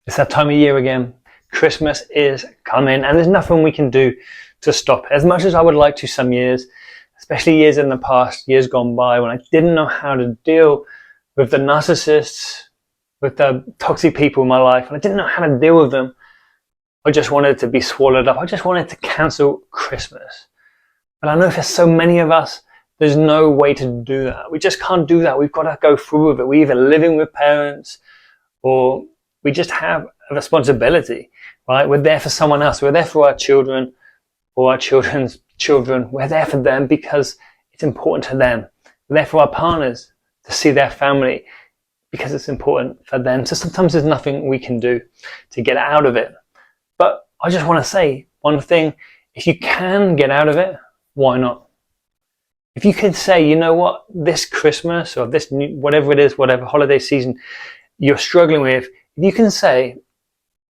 It's that time of year again. Christmas is coming and there's nothing we can do to stop it. As much as I would like to some years, especially years in the past, years gone by, when I didn't know how to deal with the narcissists, with the toxic people in my life, and I didn't know how to deal with them. I just wanted to be swallowed up. I just wanted to cancel Christmas. But I know for so many of us, there's no way to do that. We just can't do that. We've got to go through with it. We're either living with parents or we just have a responsibility, right? We're there for someone else. We're there for our children or our children's children. We're there for them because it's important to them. We're there for our partners to see their family because it's important for them. So sometimes there's nothing we can do to get out of it. But I just want to say one thing. If you can get out of it, why not? If you can say, you know what, this Christmas or this new, whatever it is, whatever holiday season you're struggling with, if you can say,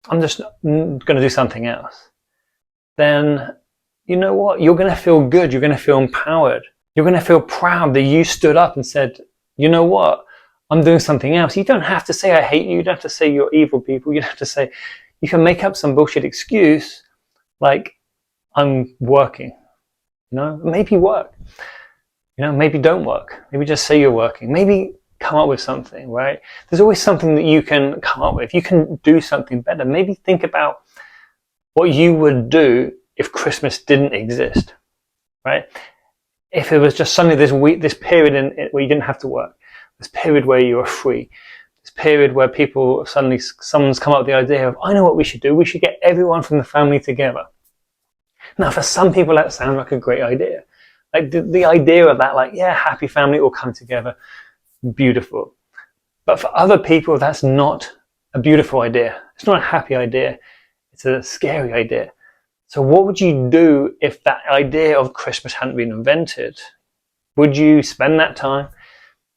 I'm just going to do something else, then you know what? You're going to feel good. You're going to feel empowered. You're going to feel proud that you stood up and said, you know what? I'm doing something else. You don't have to say, I hate you. You don't have to say you're evil people. You don't have to say, you can make up some bullshit excuse like, I'm working. You know, maybe work. You know, maybe don't work. Maybe just say you're working. Maybe come up with something, right? There's always something that you can come up with. You can do something better. Maybe think about what you would do if Christmas didn't exist, right? If it was just suddenly this week, this period where you didn't have to work, this period where you were free, this period where people suddenly, someone's come up with the idea of, I know what we should do. We should get everyone from the family together. Now, for some people, that sounds like a great idea. Like the idea of that, like, yeah, happy family all come together. Beautiful. But for other people, that's not a beautiful idea. It's not a happy idea. It's a scary idea. So what would you do if that idea of Christmas hadn't been invented? Would you spend that time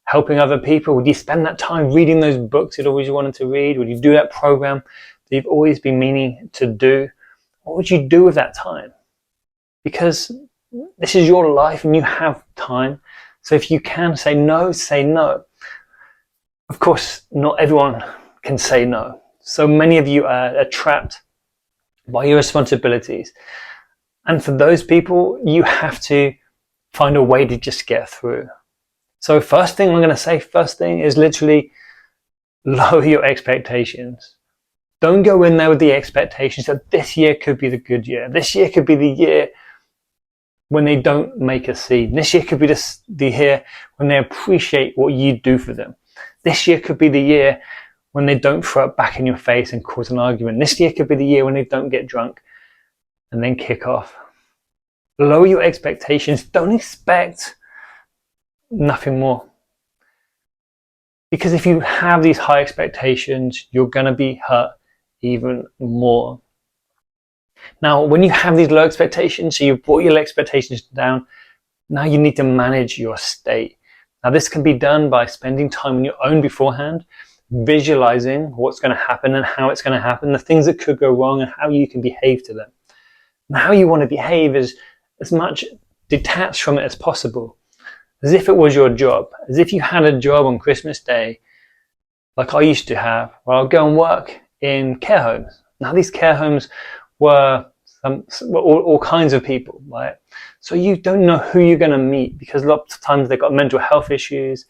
helping other people? Would you spend that time reading those books you'd always wanted to read? Would you do that program that you've always been meaning to do? What would you do with that time? Because this is your life and you have time. So if you can say no, say no. Of course, not everyone can say no. So many of you are trapped by your responsibilities. And for those people, you have to find a way to just get through. So first thing I'm going to say, first thing is literally lower your expectations. Don't go in there with the expectations that this year could be the good year. This year could be the year when they don't make a scene. This year could be the year when they appreciate what you do for them. This year could be the year when they don't throw it back in your face and cause an argument. This year could be the year when they don't get drunk and then kick off. Lower your expectations. Don't expect nothing more. Because if you have these high expectations, you're going to be hurt even more. Now, when you have these low expectations, so you've brought your expectations down, now you need to manage your state. Now, this can be done by spending time on your own beforehand, visualizing what's going to happen and how it's going to happen, the things that could go wrong and how you can behave to them. And how you want to behave is as much detached from it as possible, as if it was your job, as if you had a job on Christmas Day, like I used to have, where I'll go and work in care homes. Now, these care homes were all kinds of people, right? So you don't know who you're going to meet because a lot of times they've got mental health issues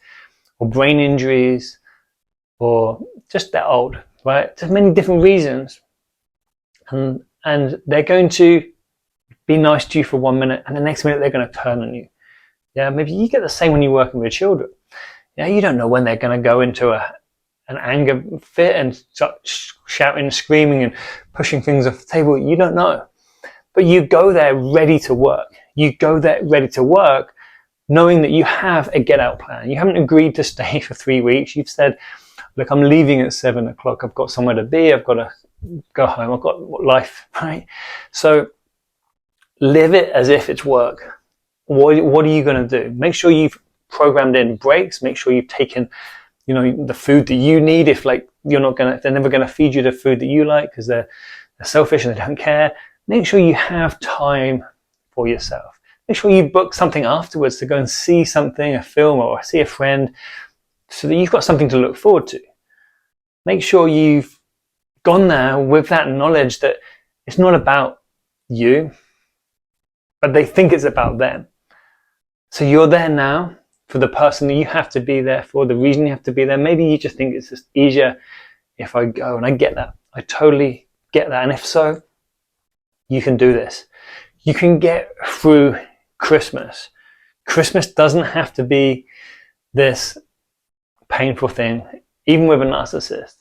or brain injuries or just they're old, right? There's many different reasons. And they're going to be nice to you for 1 minute and the next minute they're going to turn on you. Yeah, maybe you get the same when you're working with children. Yeah, you don't know when they're going to go into an anger fit and start shouting, screaming and pushing things off the table. You don't know. But you go there ready to work. You go there ready to work knowing that you have a get out plan. You haven't agreed to stay for 3 weeks. You've said, look, I'm leaving at 7 o'clock. I've got somewhere to be. I've got to go home. I've got life, right? So live it as if it's work. What are you going to do? Make sure you've programmed in breaks. Make sure you've taken the food that you need. If like they're never going to feed you the food that you like because they're selfish and they don't care. Make sure you have time for yourself. Make sure you book something afterwards to go and see something, a film or see a friend, so that you've got something to look forward to. Make sure you've gone there with that knowledge that it's not about you, but they think it's about them. So you're there now for the person that you have to be there for, the reason you have to be there. Maybe you just think it's just easier if I go, and I get that. I totally get that. And if so, you can do this. You can get through Christmas. Christmas doesn't have to be this painful thing, even with a narcissist.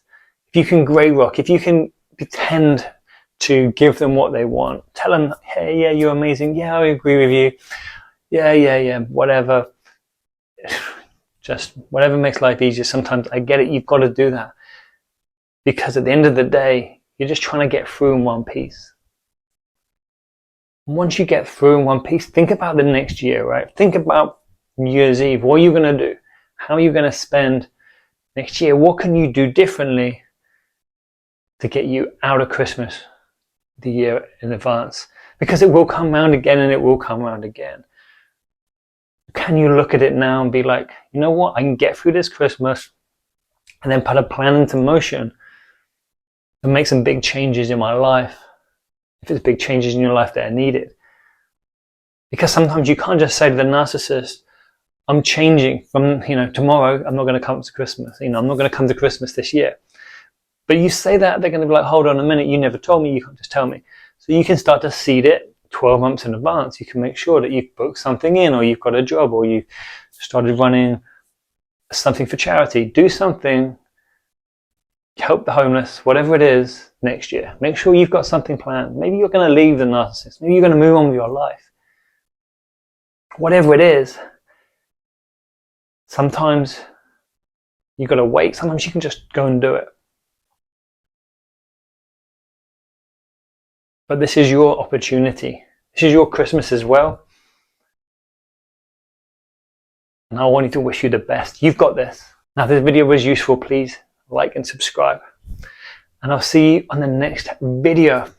If you can grey rock, if you can pretend to give them what they want, tell them, hey, yeah, you're amazing. Yeah, I agree with you. Yeah, whatever. Just whatever makes life easier. Sometimes I get it. You've got to do that. Because at the end of the day, you're just trying to get through in one piece. Once you get through in one piece, think about the next year, right? Think about New Year's Eve. What are you going to do? How are you going to spend next year? What can you do differently to get you out of Christmas the year in advance? Because it will come round again, and it will come round again. Can you look at it now and be like, you know what? I can get through this Christmas and then put a plan into motion and make some big changes in my life. If it's big changes in your life that are needed. Because sometimes you can't just say to the narcissist, I'm changing from, tomorrow I'm not going to come to Christmas. I'm not going to come to Christmas this year. But you say that, they're going to be like, hold on a minute, you never told me, you can't just tell me. So you can start to seed it 12 months in advance. You can make sure that you've booked something in, or you've got a job, or you've started running something for charity. Do something, help the homeless, whatever it is, next year. Make sure you've got something planned. Maybe you're going to leave the narcissist. Maybe you're going to move on with your life. Whatever it is, sometimes you've got to wait. Sometimes you can just go and do it. But this is your opportunity. This is your Christmas as well. And I wanted to wish you the best. You've got this. Now, if this video was useful, please like and subscribe. And I'll see you on the next video.